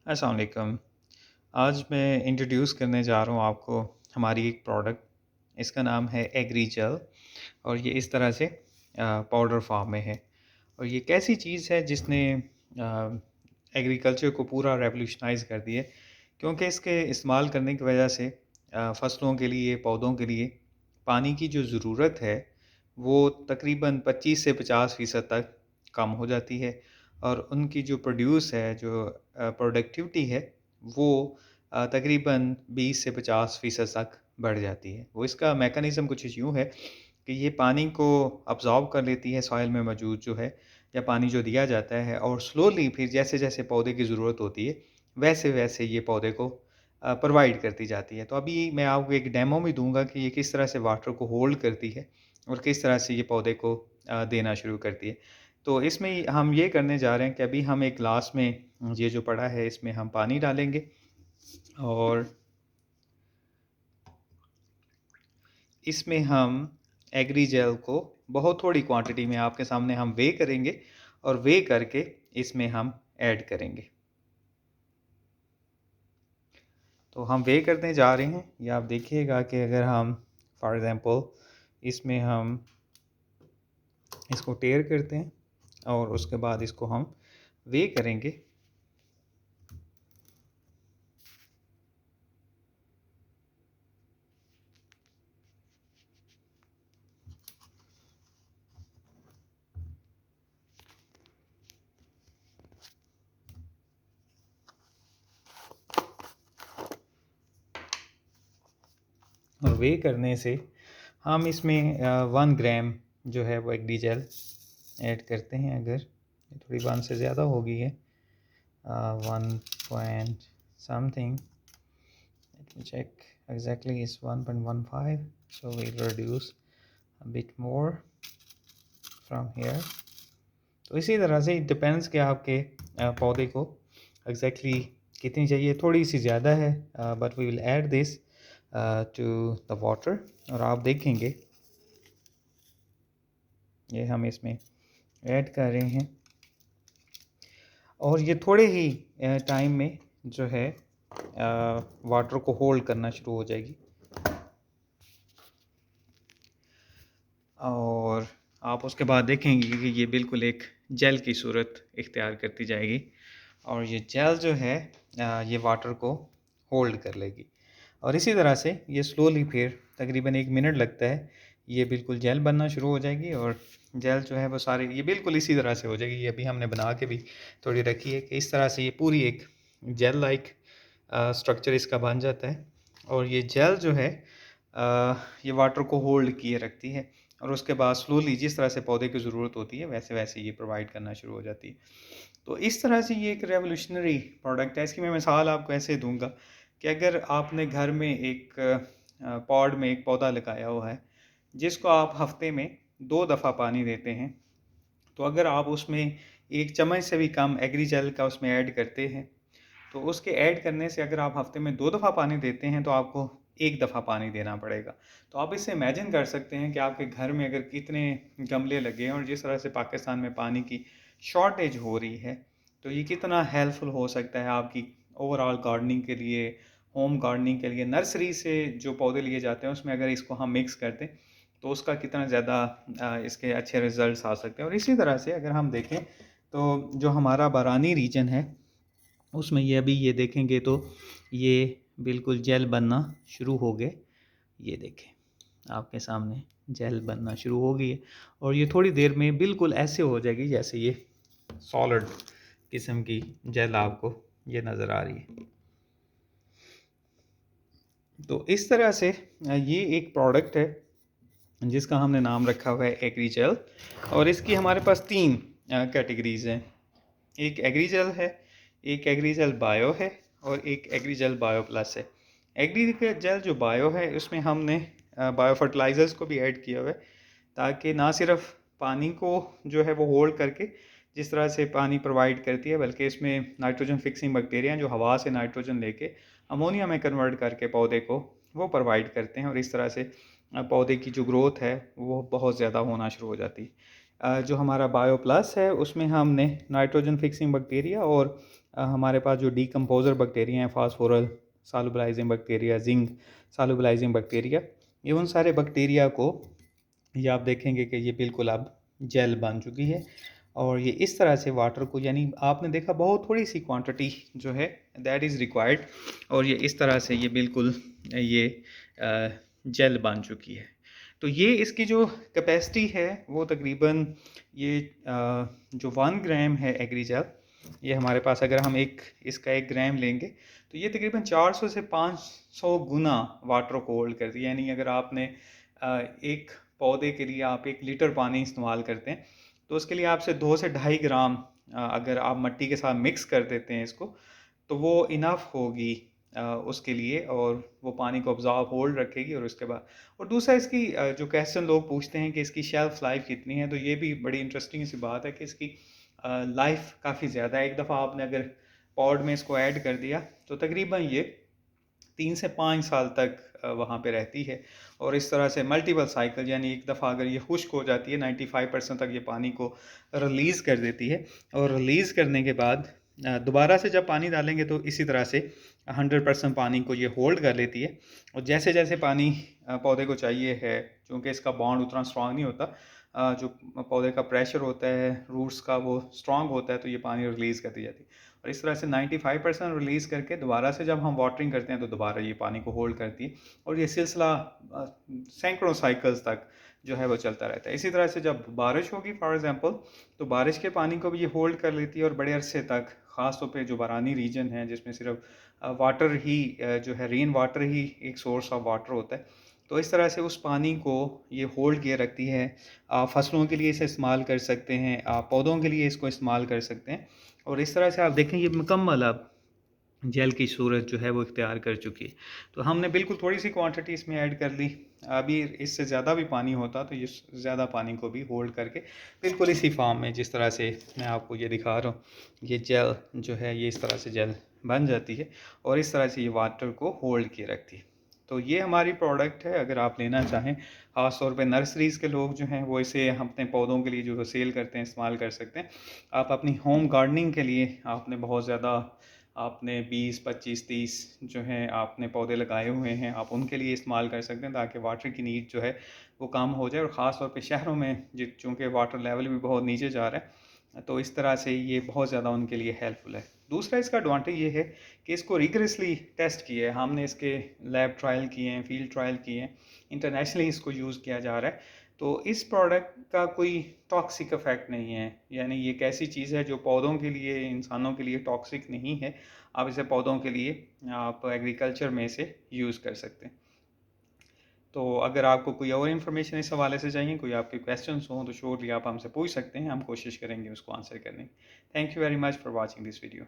अस्सलाम वालेकुम। आज मैं इंट्रोड्यूस करने जा रहा हूँ आपको हमारी एक प्रोडक्ट। इसका नाम है एग्री जेल और ये इस तरह से पाउडर फॉर्म में है। और ये कैसी चीज़ है जिसने एग्रीकल्चर को पूरा रेवोल्यूशनाइज़ कर दिया है, क्योंकि इसके इस्तेमाल करने की वजह से फसलों के लिए, पौधों के लिए पानी की जो ज़रूरत है, वो तकरीबन 25 से 50% तक कम हो जाती है। और उनकी जो प्रोड्यूस है, जो प्रोडक्टिविटी है, वो तकरीबन 20 से 50% तक बढ़ जाती है। वो इसका मैकेनिज़्म कुछ यूँ है कि ये पानी को अब्ज़ॉर्ब कर लेती है सॉइल में मौजूद जो है, या पानी जो दिया जाता है, और स्लोली फिर जैसे-जैसे पौधे की ज़रूरत होती है, वैसे-वैसे ये पौधे को प्रोवाइड करती जाती है। तो अभी मैं आपको एक डेमो भी दूँगा कि ये किस तरह से वाटर को होल्ड करती है और किस तरह से ये पौधे को देना शुरू करती है। तो इसमें हम ये करने जा रहे हैं कि अभी हम एक ग्लास में ये जो पड़ा है, इसमें हम पानी डालेंगे और इसमें हम एग्री जेल को बहुत थोड़ी क्वांटिटी में आपके सामने हम वे करेंगे और वे करके इसमें हम ऐड करेंगे। तो हम वे करने जा रहे हैं। ये आप देखिएगा कि अगर हम फॉर एग्ज़ाम्पल इसमें हम इसको टेयर करते हैं और उसके बाद इसको हम वे करेंगे। और वे करने से हम इसमें 1 ग्राम जो है वो एग्री जेल ऐड करते हैं। अगर ये थोड़ी 1 से ज़्यादा हो गई है, 1 point something, let me check exactly, is 1.15, so we'll reduce a bit more from here. तो इसी तरह से इट डिपेंड्स कि आपके पौधे को एग्जैक्टली कितनी चाहिए। थोड़ी सी ज़्यादा है, but we will add this to the water. और आप देखेंगे ये हम इसमें ऐड कर रहे हैं और ये थोड़े ही टाइम में जो है वाटर को होल्ड करना शुरू हो जाएगी। और आप उसके बाद देखेंगे कि ये बिल्कुल एक जेल की सूरत इख्तियार करती जाएगी और ये जेल जो है ये वाटर को होल्ड कर लेगी। और इसी तरह से ये स्लोली फिर तकरीबन 1 मिनट लगता है, ये बिल्कुल जेल बनना शुरू हो जाएगी। और जेल जो है वो सारे ये बिल्कुल इसी तरह से हो जाएगी। ये अभी हमने बना के भी थोड़ी रखी है कि इस तरह से ये पूरी एक जेल लाइक स्ट्रक्चर इसका बन जाता है। और ये जेल जो है ये वाटर को होल्ड किए रखती है और उसके बाद स्लोली जिस तरह से पौधे की ज़रूरत होती है वैसे वैसे ये प्रोवाइड करना शुरू हो जाती है। तो इस तरह से ये एक रेवोल्यूशनरी प्रोडक्ट है। इसकी मैं मिसाल आपको ऐसे दूंगा कि अगर आपने घर में एक पॉड में एक पौधा लगाया हुआ है जिसको आप हफ्ते में 2 दफ़ा पानी देते हैं, तो अगर आप उसमें 1 चम्मच से भी कम एग्री जेल का उसमें ऐड करते हैं, तो उसके ऐड करने से अगर आप हफ्ते में 2 दफ़ा पानी देते हैं तो आपको 1 दफ़ा पानी देना पड़ेगा। तो आप इससे इमेजिन कर सकते हैं कि आपके घर में अगर कितने गमले लगे हैं और जिस तरह से पाकिस्तान में पानी की शॉर्टेज हो रही है, तो ये कितना हेल्पफुल हो सकता है आपकी ओवरऑल गार्डनिंग के लिए, होम गार्डनिंग के लिए। नर्सरी से जो पौधे लिए जाते हैं उसमें अगर इसको हम मिक्स कर दें तो उसका कितना ज़्यादा इसके अच्छे रिजल्ट्स आ सकते हैं। और इसी तरह से अगर हम देखें तो जो हमारा बारानी रीजन है उसमें ये अभी ये देखेंगे तो ये बिल्कुल जेल बनना शुरू हो गए। ये देखें आपके सामने जेल बनना शुरू हो गई है और ये थोड़ी देर में बिल्कुल ऐसे हो जाएगी जैसे ये सॉलिड किस्म की जेल आपको ये नज़र आ रही है। तो इस तरह से ये एक प्रोडक्ट है जिसका हमने नाम रखा हुआ है एग्री जेल। और इसकी हमारे पास 3 कैटेगरीज हैं। एक एग्री जेल है, एक एग्री जेल बायो है और एक एग्री जेल बायो प्लस है। एग्री जेल जो बायो है उसमें हमने बायो फर्टिलाइज़र्स को भी ऐड किया हुआ है, ताकि ना सिर्फ पानी को जो है वो होल्ड करके जिस तरह से पानी प्रोवाइड करती है, बल्कि इसमें नाइट्रोजन फिक्सिंग बैक्टीरिया जो हवा से नाइट्रोजन लेके अमोनिया में कन्वर्ट करके पौधे को वो प्रोवाइड करते हैं और इस तरह से पौधे की जो ग्रोथ है वो बहुत ज़्यादा होना शुरू हो जाती है। जो हमारा बायो प्लस है उसमें हमने नाइट्रोजन फिक्सिंग बैक्टीरिया और हमारे पास जो डीकम्पोज़र बैक्टीरिया हैं, फास्फोरल solubilising bacteria, zinc solubilising bacteria, ये उन सारे बैक्टीरिया को ये आप देखेंगे कि ये बिल्कुल अब जेल बन चुकी है। और ये इस तरह से वाटर को, यानी आपने देखा बहुत थोड़ी सी क्वांटिटी जो है दैट इज़ रिक्वायर्ड, और ये इस तरह से ये बिल्कुल ये जेल बन चुकी है। तो ये इसकी जो कैपेसिटी है वो तकरीबन ये जो 1 ग्राम है एग्री जेल, ये हमारे पास अगर हम इसका 1 ग्राम लेंगे तो ये तकरीबन 400 से 500 गुना वाटर को होल्ड करती है। यानी अगर आपने एक पौधे के लिए आप 1 लीटर पानी इस्तेमाल करते हैं तो उसके लिए आपसे 2 से 2.5 ग्राम अगर आप मिट्टी के साथ मिक्स कर देते हैं इसको, तो वो इनफ होगी उसके लिए, और वो पानी को ऑब्जॉर्ब होल्ड रखेगी। और उसके बाद, और दूसरा इसकी जो क्वेश्चन लोग पूछते हैं कि इसकी शेल्फ लाइफ कितनी है, तो ये भी बड़ी इंटरेस्टिंग सी बात है कि इसकी लाइफ काफ़ी ज़्यादा है। एक दफ़ा आपने अगर पॉड में इसको ऐड कर दिया तो तकरीबन ये 3 से 5 साल तक वहाँ पे रहती है। और इस तरह से मल्टीपल साइकिल, यानी एक दफ़ा अगर ये खुश्क हो जाती है 95% तक ये पानी को रिलीज़ कर देती है, और रिलीज़ करने के बाद दोबारा से जब पानी डालेंगे तो इसी तरह से 100% पानी को ये होल्ड कर लेती है। और जैसे जैसे पानी पौधे को चाहिए है, क्योंकि इसका बॉन्ड उतना स्ट्रांग नहीं होता, जो पौधे का प्रेशर होता है रूट्स का वो स्ट्रांग होता है, तो ये पानी रिलीज़ कर दी जाती है। और इस तरह से 95% रिलीज़ करके दोबारा से जब हम वाटरिंग करते हैं तो दोबारा ये पानी को होल्ड करती है, और ये सिलसिला सैकड़ों साइकिल्स तक जो है वो चलता रहता है। इसी तरह से जब बारिश होगी फॉर एग्जांपल, तो बारिश के पानी को भी ये होल्ड कर लेती है, और बड़े अरसे तक, ख़ास तौर पे जो बारानी रीजन है जिसमें सिर्फ वाटर ही जो है रेन वाटर ही एक सोर्स ऑफ वाटर होता है, तो इस तरह से उस पानी को ये होल्ड किए रखती है। आप फसलों के लिए इसे इस्तेमाल कर सकते हैं, आप पौधों के लिए इसको इस्तेमाल कर सकते हैं, और इस तरह से आप देखें ये मुकम्मल अब जेल की सूरत जो है वो इख्तियार कर चुकी है। तो हमने बिल्कुल थोड़ी सी क्वांटिटी इसमें ऐड कर ली। अभी इससे ज़्यादा भी पानी होता तो ये ज़्यादा पानी को भी होल्ड करके बिल्कुल इसी फॉर्म में जिस तरह से मैं आपको ये दिखा रहा हूँ, ये जेल जो है ये इस तरह से जेल बन जाती है, और इस तरह से ये वाटर को होल्ड किए रखती है। तो ये हमारी प्रोडक्ट है। अगर आप लेना चाहें, ख़ास तौर पे नर्सरीज़ के लोग जो हैं वो इसे अपने पौधों के लिए जो सेल करते हैं इस्तेमाल कर सकते हैं। आप अपनी होम गार्डनिंग के लिए आपने बहुत ज़्यादा, आपने 20, 25, 30 जो हैं आपने पौधे लगाए हुए हैं, आप उनके लिए इस्तेमाल कर सकते हैं, ताकि वाटर की नीड जो है वो कम हो जाए। और ख़ास तौर पे शहरों में चूँकि वाटर लेवल भी बहुत नीचे जा रहा है, तो इस तरह से ये बहुत ज़्यादा उनके लिए हेल्पफुल है। दूसरा इसका एडवांटेज ये है कि इसको रिगरसली टेस्ट किया है हमने, इसके लैब ट्रायल किए हैं, फील्ड ट्रायल किए हैं, इंटरनेशनली इसको यूज़ किया जा रहा है। तो इस प्रोडक्ट का कोई टॉक्सिक इफ़ेक्ट नहीं है, यानी ये एक ऐसी चीज़ है जो पौधों के लिए, इंसानों के लिए टॉक्सिक नहीं है। आप इसे पौधों के लिए, आप एग्रीकल्चर में इसे यूज़ कर सकते हैं। तो अगर आपको कोई और इन्फॉर्मेशन इस हवाले से चाहिए, कोई आपके क्वेश्चंस हों, तो श्योरली आप हमसे पूछ सकते हैं, हम कोशिश करेंगे उसको आंसर करने की। Thank you very much for watching this video.